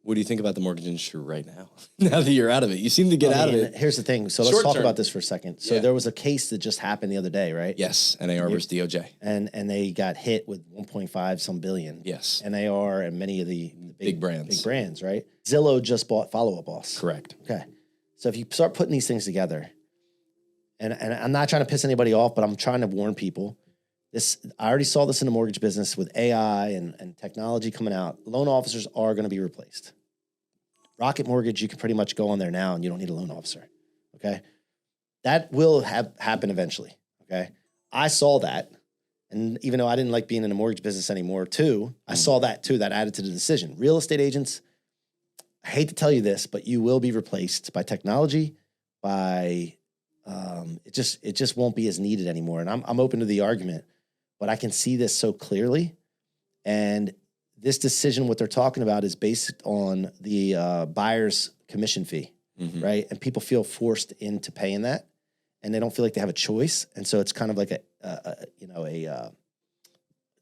What do you think about the mortgage industry right now? Now that you're out of it, you seem to get out of it. Here's the thing. So let's talk about this for a second. So there was a case that just happened the other day, right? Yes, NAR versus DOJ. And they got hit with 1.5 some billion. Yes. NAR and many of the big brands. Big brands, right? Zillow just bought Follow Up Boss. Correct. Okay. So if you start putting these things together, and I'm not trying to piss anybody off, but I'm trying to warn people. I already saw this in the mortgage business with AI and technology coming out. Loan officers are going to be replaced. Rocket Mortgage, you can pretty much go on there now and you don't need a loan officer. Okay. That will happen eventually. Okay. I saw that. And even though I didn't like being in the mortgage business anymore too, I saw that too, that added to the decision. Real estate agents, I hate to tell you this, but you will be replaced by technology, by it just won't be as needed anymore. And I'm open to the argument, but I can see this so clearly. And this decision, what they're talking about, is based on the buyer's commission fee, right? And people feel forced into paying that, and they don't feel like they have a choice. And so it's kind of like they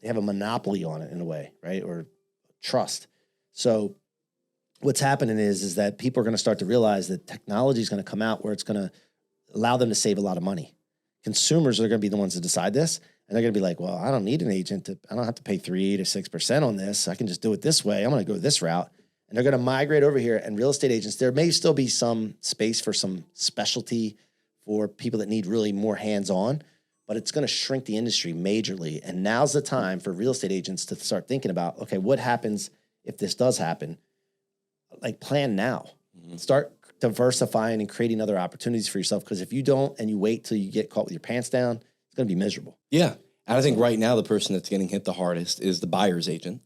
have a monopoly on it in a way, right? Or trust. So what's happening is that people are going to start to realize that technology is going to come out where it's going to allow them to save a lot of money. Consumers are going to be the ones to decide this. And they're going to be like, well, I don't need an agent. I don't have to pay 3 to 6% on this. I can just do it this way. I'm going to go this route. And they're going to migrate over here. And real estate agents, there may still be some space for some specialty for people that need really more hands-on, but it's going to shrink the industry majorly. And now's the time for real estate agents to start thinking about, okay, what happens if this does happen? Like, plan now. Start diversifying and creating other opportunities for yourself. Because if you don't and you wait till you get caught with your pants down, it's going to be miserable. Yeah. And I think right now the person that's getting hit the hardest is the buyer's agent.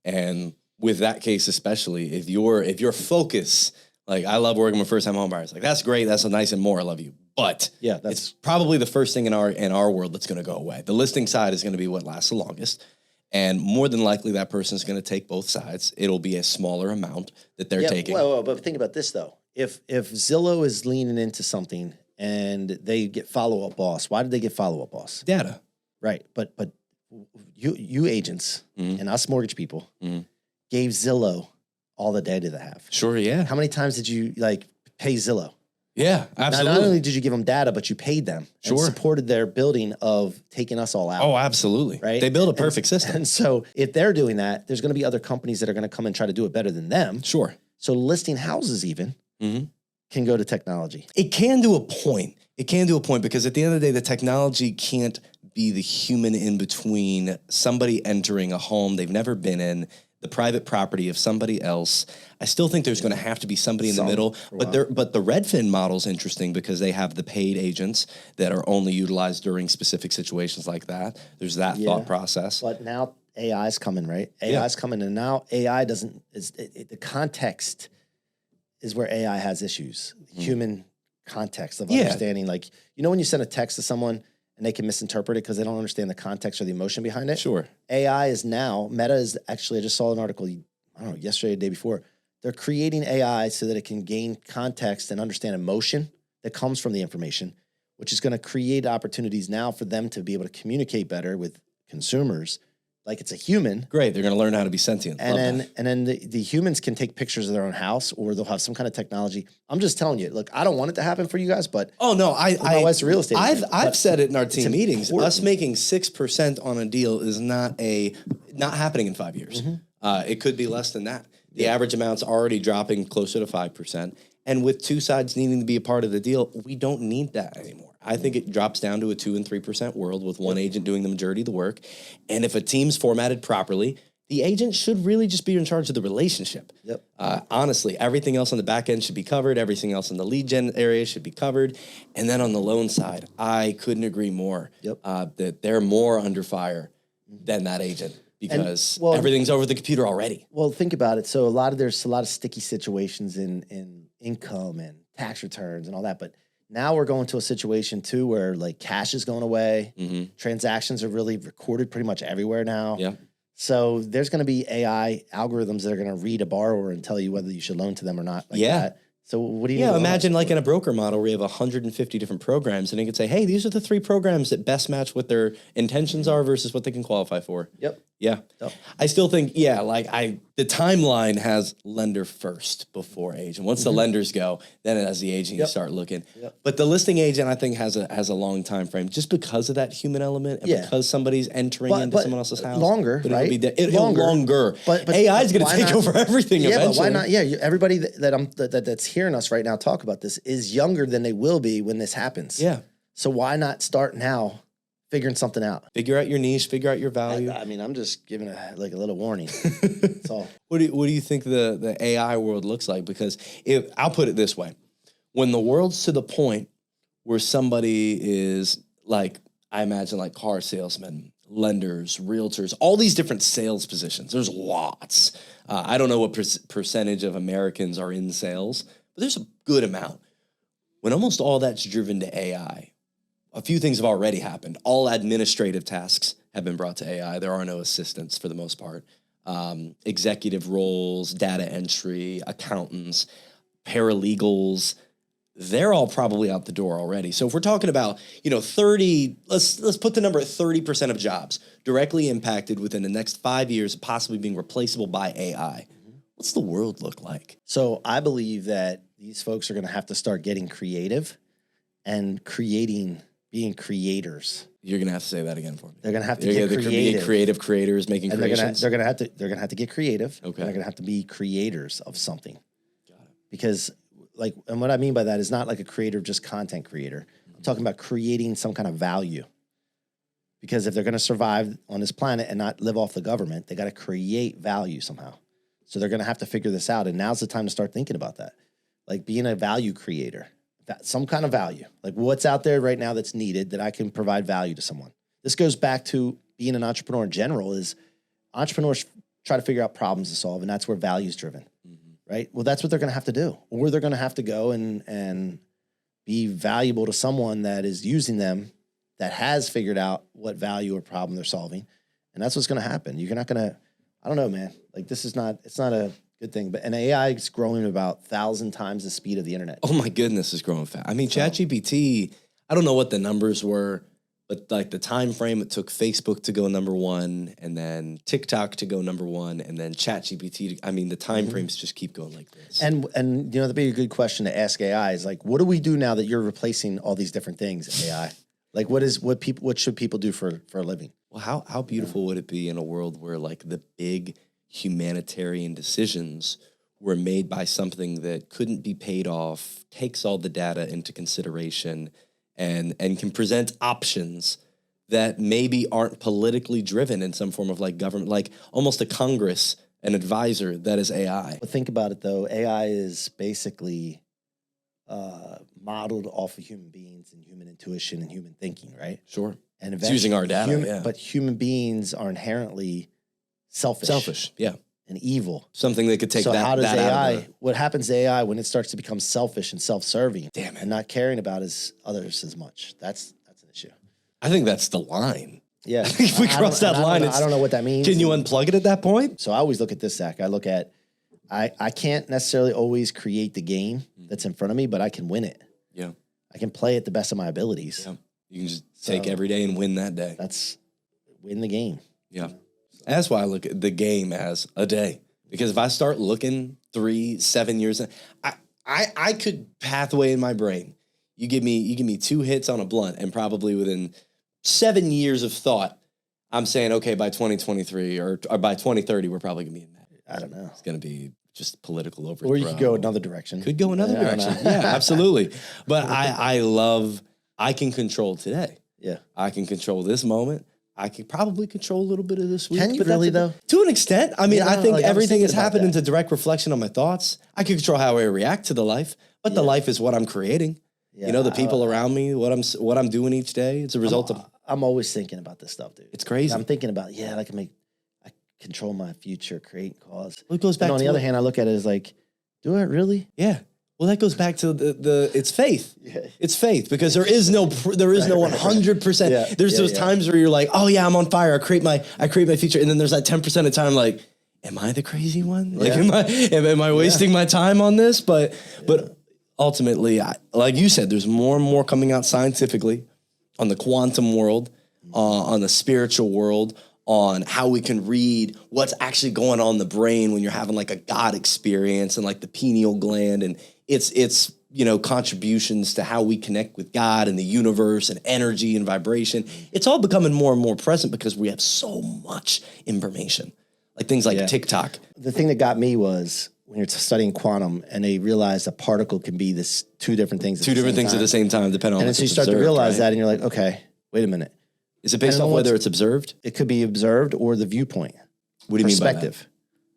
And with that case, especially if your focus, like, I love working with first-time home buyers. Like, that's great. That's a nice and more. I love you. But yeah, it's probably the first thing in our world that's going to go away. The listing side is going to be what lasts the longest. And more than likely that person is going to take both sides. It'll be a smaller amount that they're taking. Well, but think about this though. If Zillow is leaning into something and they get Follow Up Boss, why did they get Follow Up Boss? Data. Right. But you agents and us mortgage people gave Zillow all the data they have. Sure, yeah. How many times did you pay Zillow? Yeah, absolutely. Not only did you give them data, but you paid them and supported their building of taking us all out. Oh, absolutely. Right. They build a perfect system. And so if they're doing that, there's going to be other companies that are going to come and try to do it better than them. Sure. So listing houses even can go to technology. It can do a point. It can do a point because at the end of the day, the technology can't be the human in between somebody entering a home they've never been in, the private property of somebody else. I still think there's going to have to be somebody in the middle, but the Redfin model is interesting because they have the paid agents that are only utilized during specific situations like that. There's that thought process. But now AI is coming, right? AI is coming, and now AI the context is where AI has issues. Human context of understanding, like, when you send a text to someone and they can misinterpret it because they don't understand the context or the emotion behind it. Sure. AI is now, Meta is actually, I just saw an article, I don't know, yesterday or the day before. They're creating AI so that it can gain context and understand emotion that comes from the information, which is going to create opportunities now for them to be able to communicate better with consumers like it's a human. Great. They're going to learn how to be sentient. And then the humans can take pictures of their own house, or they'll have some kind of technology. I'm just telling you, look, I don't want it to happen for you guys, but my wife's a real estate agent. I've said it in our team meetings. Important. Us making 6% on a deal is not happening in 5 years. It could be less than that. The average amount's already dropping closer to 5%. And with two sides needing to be a part of the deal, we don't need that anymore. I think it drops down to a 2 and 3% world with one agent doing the majority of the work. And if a team's formatted properly, the agent should really just be in charge of the relationship. Honestly, everything else on the back end should be covered. Everything else in the lead gen area should be covered. And then on the loan side, I couldn't agree more that they're more under fire than that agent. Because everything's over the computer already. Well, think about it. So there's a lot of sticky situations in income and tax returns and all that. But now we're going to a situation too where like cash is going away. Transactions are really recorded pretty much everywhere now. So there's going to be AI algorithms that are going to read a borrower and tell you whether you should loan to them or not. Like that. So what do you? Yeah, imagine like in a broker model where you have 150 different programs, and you could say, "Hey, these are the 3 programs that best match what their intentions are versus what they can qualify for." Yeah. So- I still think, the timeline has lender first before agent. Once the lenders go, then as the agent, you start looking. Yep. But the listing agent, I think, has a long time frame just because of that human element and because somebody's entering into someone else's house. Longer, but right? It'll longer. But AI is going to take not, over everything eventually. But why not? Yeah, everybody that's hearing us right now talk about this is younger than they will be when this happens. Yeah. So why not start now figuring something out? Figure out your niche, figure out your value. I mean, I'm just giving a little warning. That's all. What do you think the AI world looks like? Because I'll put it this way. When the world's to the point where somebody is like, I imagine like car salesmen, lenders, realtors, all these different sales positions. There's lots. I don't know what percentage of Americans are in sales, but there's a good amount. When almost all that's driven to AI, a few things have already happened. All administrative tasks have been brought to AI. There are no assistants for the most part. Executive roles, data entry, accountants, paralegals, they're all probably out the door already. So if we're talking about, 30, let's put the number at 30% of jobs directly impacted within the next 5 years, possibly being replaceable by AI. What's the world look like? So I believe that these folks are going to have to start getting creative and being creators. You're going to have to say that again for me. They're going to have to get creative. Be creative creators making creations. They're going to have to get creative. Okay. They're going to have to be creators of something. Got it. Because and what I mean by that is not like a creator, just content creator. I'm talking about creating some kind of value. Because if they're going to survive on this planet and not live off the government, they got to create value somehow. So they're going to have to figure this out. And now's the time to start thinking about that. Like being a value creator, some kind of value, like what's out there right now that's needed that I can provide value to someone. This goes back to being an entrepreneur in general. Is entrepreneurs try to figure out problems to solve, and that's where value is driven, right? Well, that's what they're going to have to do, or they're going to have to go and be valuable to someone that is using them, that has figured out what value or problem they're solving, and that's what's going to happen. You're not going to, I don't know, man. Like it's not a good thing, but AI is growing about 1,000 times the speed of the internet. Oh my goodness, it's growing fast. I mean, ChatGPT, I don't know what the numbers were, but like the time frame it took Facebook to go number one, and then TikTok to go number one, and then ChatGPT. The time frames just keep going like this. And that'd be a good question to ask AI is like, what do we do now that you're replacing all these different things, AI? Like, what should people do for a living? Well, how beautiful would it be in a world where like the big humanitarian decisions were made by something that couldn't be paid off, takes all the data into consideration, and can present options that maybe aren't politically driven in some form of like government, like almost a Congress, an advisor that is AI. But think about it though, AI is basically modeled off of human beings and human intuition and human thinking, right? Sure. And it's using our data, But human beings are inherently selfish, yeah, and evil. Something that could take so that. How does that AI? out of What happens to AI when it starts to become selfish and self-serving? Damn it. And not caring about others as much? That's an issue. I think that's the line. Yeah, If we cross that line, I don't know what that means. Can you unplug it at that point? So I always look at this, Zach. I look at, I can't necessarily always create the game that's in front of me, but I can win it. Yeah, I can play it the best of my abilities. yeah. You can just take every day and win that day. That's win the game. Yeah. That's why I look at the game as a day. Because if I start looking 3-7 years, I could pathway in my brain. You give me 2 hits on a blunt, and probably within 7 years of thought, I'm saying, okay, by 2023 or by 2030, we're probably gonna be in that. I don't know. It's gonna be just political overthrow. Or you could go another direction. Could go another direction. Yeah, absolutely. But I can control today. Yeah. I can control this moment. I could probably control a little bit of this week. Can you really though? To an extent. I mean, Yeah, I think like, everything has happened that. into direct reflection on my thoughts. I can control how I react to the life, but the life is what I'm creating. Yeah, the people around me, what I'm doing each day. It's a result of. I'm always thinking about this stuff, dude. It's crazy. I'm thinking about, I control my future, create cause. Well, it goes back on to the other hand, I look at it as like, do I really? Yeah. Well, that goes back to it's faith. Yeah. It's faith, because there is no 100%. Yeah. There's those times where you're like, oh yeah, I'm on fire. I create my future, and then there's that 10% of time like, am I the crazy one? Like, am I wasting my time on this? But ultimately, like you said, there's more and more coming out scientifically on the quantum world, on the spiritual world, on how we can read what's actually going on in the brain when you're having like a God experience and like the pineal gland and it's contributions to how we connect with God and the universe and energy and vibration. It's all becoming more and more present because we have so much information, like things like TikTok. The thing that got me was when you're studying quantum and they realize a particle can be this two different things. Two different things at the same time, depending on. And so you start to realize that, and you're like, okay, wait a minute. Is it based on whether it's observed? It could be observed or the viewpoint. What do you mean by that? Perspective.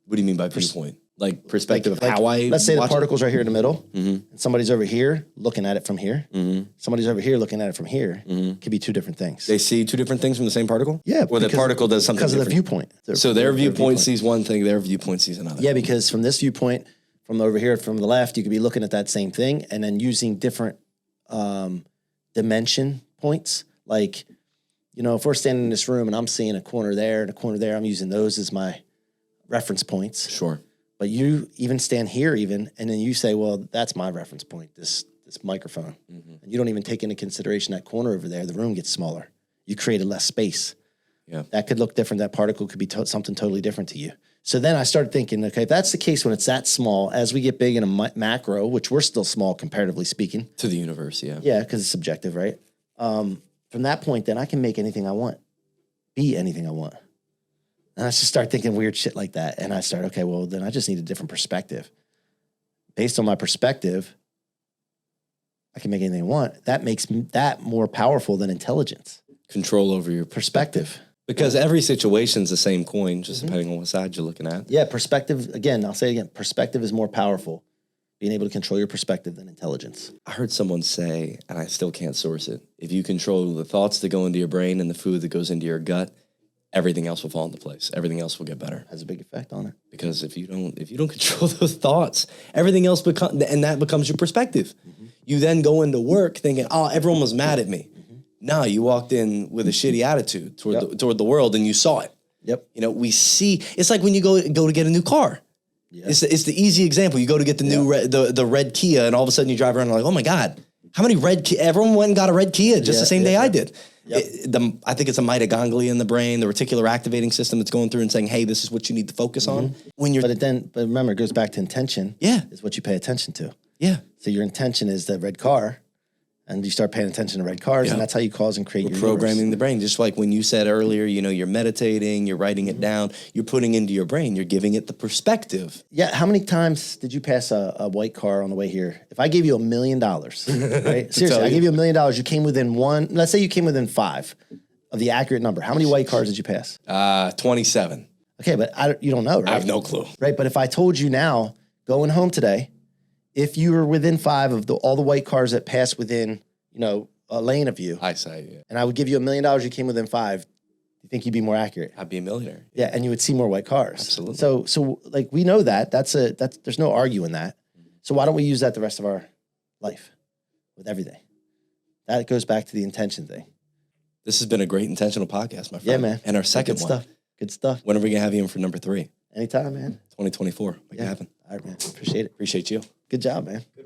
What do you mean by viewpoint? Like perspective of like, how I let's say the watch particle's right here in the middle, Mm-hmm. and somebody's over here looking at it from here. Mm-hmm. Somebody's over here looking at it from here. Mm-hmm. Could be two different things. They see two different things from the same particle? Yeah. Or the particle does something because different? of the viewpoint. So their viewpoint sees one thing, their viewpoint sees another. Yeah, because from this viewpoint, from over here, from the left, you could be looking at that same thing and then using different dimension points. Like, if we're standing in this room and I'm seeing a corner there and a corner there, I'm using those as my reference points. Sure. But you even stand here and then you say, well, that's my reference point, this microphone. Mm-hmm. And you don't even take into consideration that corner over there. The room gets smaller. You created less space. Yeah. That could look different. That particle could be something totally different to you. So then I started thinking, okay, if that's the case when it's that small, as we get big in a macro, which we're still small comparatively speaking. To the universe, yeah. Yeah, because it's subjective, right? From that point, then I can make anything I want, be anything I want. And I just start thinking weird shit like that. And I start, okay, well, then I just need a different perspective. Based on my perspective, I can make anything I want. That makes that more powerful than intelligence. Control over your Perspective. Because every situation's the same coin, just depending on what side you're looking at. Yeah, perspective, again, I'll say it again, perspective is more powerful, being able to control your perspective than intelligence. I heard someone say, and I still can't source it, if you control the thoughts that go into your brain and the food that goes into your gut, everything else will fall into place. Everything else will get better. Has a big effect on it. Because if you don't control those thoughts, everything else that becomes your perspective. Mm-hmm. You then go into work thinking, oh, everyone was mad at me. No, you walked in with a shitty attitude toward the world and you saw it. Yep. We see, it's like when you go to get a new car. Yep. It's the easy example. You go to get the new the red Kia and all of a sudden you drive around and like, oh my God, how many everyone went and got a red Kia just the same day I did. Yep. I think it's a mitochondria in the brain, the reticular activating system that's going through and saying, hey, this is what you need to focus on. When you're, but remember, it goes back to intention. Yeah. Is what you pay attention to. Yeah. So your intention is the red car. And you start paying attention to red cars, and that's how you cause and create your programming universe. the brain. Just like when you said earlier, you're meditating, you're writing it down, you're putting into your brain, you're giving it the perspective. Yeah. How many times did you pass a white car on the way here? If I gave you $1 million, right? Seriously, I gave you $1 million. You came within one. Let's say you came within 5 of the accurate number. How many white cars did you pass? 27. Okay, but you don't know, right? I have no clue. Right, but if I told you now, going home today, if you were within 5 of all the white cars that pass within, a lane of you, eyesight, yeah, and I would give you $1 million, you came within 5, do you think you'd be more accurate? I'd be a millionaire. Yeah, and you would see more white cars. Absolutely. So like we know that. That's there's no arguing that. So why don't we use that the rest of our life with everything? That goes back to the intention thing. This has been a great intentional podcast, my friend. Yeah, man. And our second one. Good stuff. When are we gonna have you in for number 3? Anytime, man. 2024. Make it happen. All right, man. Appreciate it. Appreciate you. Good job, man.